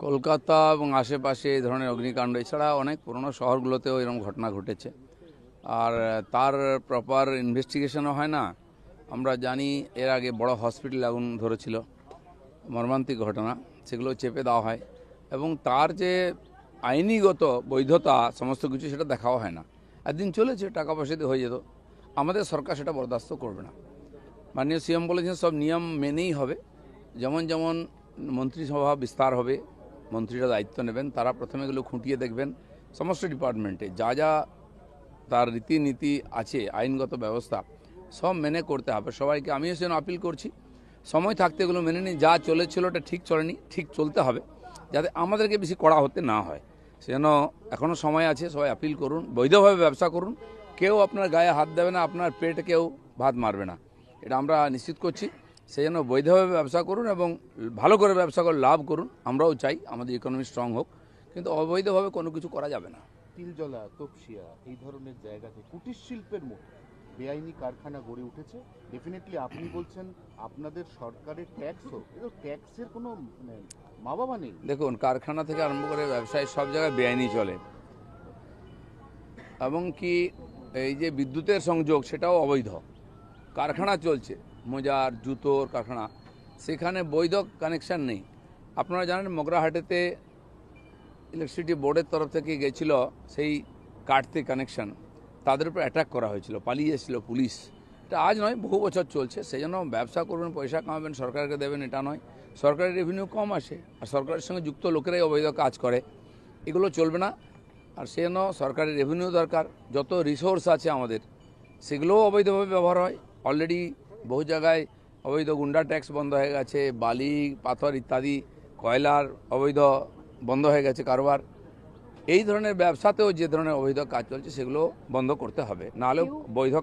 কলকাতা এবং আশেপাশে এই ধরনের অগ্নিকাণ্ড এছাড়া অনেক পুরনো শহরগুলোতেও এরকম ঘটনা ঘটেছে। আর তার প্রপার ইনভেস্টিগেশনও হয় না। আমরা জানি এর আগে বড় হসপিটাল আগুন ধরেছিল, মর্মান্তিক ঘটনা, সেগুলো চেপে দেওয়া হয় এবং তার যে আইনিগত বৈধতা সমস্ত কিছু সেটা দেখাও হয় না। একদিন চলেছে, টাকা পয়সা দিয়ে হয়ে যেত। আমাদের সরকার সেটা বরদাস্ত করবে না। মাননীয় সিএম বলেছেন সব নিয়ম মেনেই হবে। যেমন যেমন মন্ত্রিসভা বিস্তার হবে, মন্ত্রীরা দায়িত্ব নেবেন, তারা প্রথমে এগুলো খুঁটিয়ে দেখবেন। সমস্ত ডিপার্টমেন্টে যা যা তার রীতিনীতি আছে, আইনগত ব্যবস্থা সব মেনে করতে হবে সবাইকে। আমিও সেজন্য আপিল করছি, সময় থাকতে এগুলো মেনে নিই। যা চলেছিল ওটা ঠিক চলেনি, ঠিক চলতে হবে, যাতে আমাদেরকে বেশি কড়া হতে না হয়। সেজন্য এখনও সময় আছে, সবাই আপিল করুন, বৈধভাবে ব্যবসা করুন। কেউ আপনার গায়ে হাত দেবে না, আপনার পেটে কেউ ভাত মারবে না, এটা আমরা নিশ্চিত করছি। সেই জন্য বৈধভাবে ব্যবসা করুন এবং ভালো করে ব্যবসা করে লাভ করুন। আমরাও চাই আমাদের ইকোনমি স্ট্রং হোক, কিন্তু অবৈধভাবে কোনো কিছু করা যাবে না। তিলজলা, তপসিয়া এই ধরনের জায়গাতে কুটির শিল্পের মতো বেআইনি কারখানা গড়ে উঠেছে। ডেফিনেটলি আপনি বলছেন আপনাদের সরকারের ট্যাক্সও, কিন্তু ট্যাক্সের কোনো মা বাবা নেই। দেখুন, কারখানা থেকে আরম্ভ করে ব্যবসায় সব জায়গায় বেআইনি চলে, এবং কি এই যে বিদ্যুতের সংযোগ সেটাও অবৈধ। কারখানা চলছে, মোজার জুতোর কারখানা, সেখানে বৈধ কানেকশান নেই। আপনারা জানেন মগরাহাটেতে ইলেকট্রিসিটি বোর্ডের তরফ থেকে গেছিল সেই কাটতে কানেকশান, তাদের উপর অ্যাটাক করা হয়েছিল, পালিয়ে এসেছিল পুলিশ। এটা আজ নয়, বহু বছর চলছে। সেই জন্য ব্যবসা করবেন, পয়সা কামাবেন, সরকারকে দেবেন, এটা নয়। সরকারের রেভিনিউ কম আসে, আর সরকারের সঙ্গে যুক্ত লোকেরাই অবৈধ কাজ করে, এগুলো চলবে না। আর সেই জন্য সরকারের রেভিনিউ দরকার। যত রিসোর্স আছে আমাদের, সেগুলোও অবৈধভাবে ব্যবহার হয়। অলরেডি বহু জায়গায় অবৈধ গুন্ডা ট্যাক্স বন্ধ হয়ে গেছে, বালি পাথর ইত্যাদি কয়লার অবৈধ বন্ধ হয়ে গেছে কারবার। এই ধরনের ব্যবসাতেও যে ধরনের অবৈধ কাজ চলছে সেগুলো বন্ধ করতে হবে, নাহলে বৈধ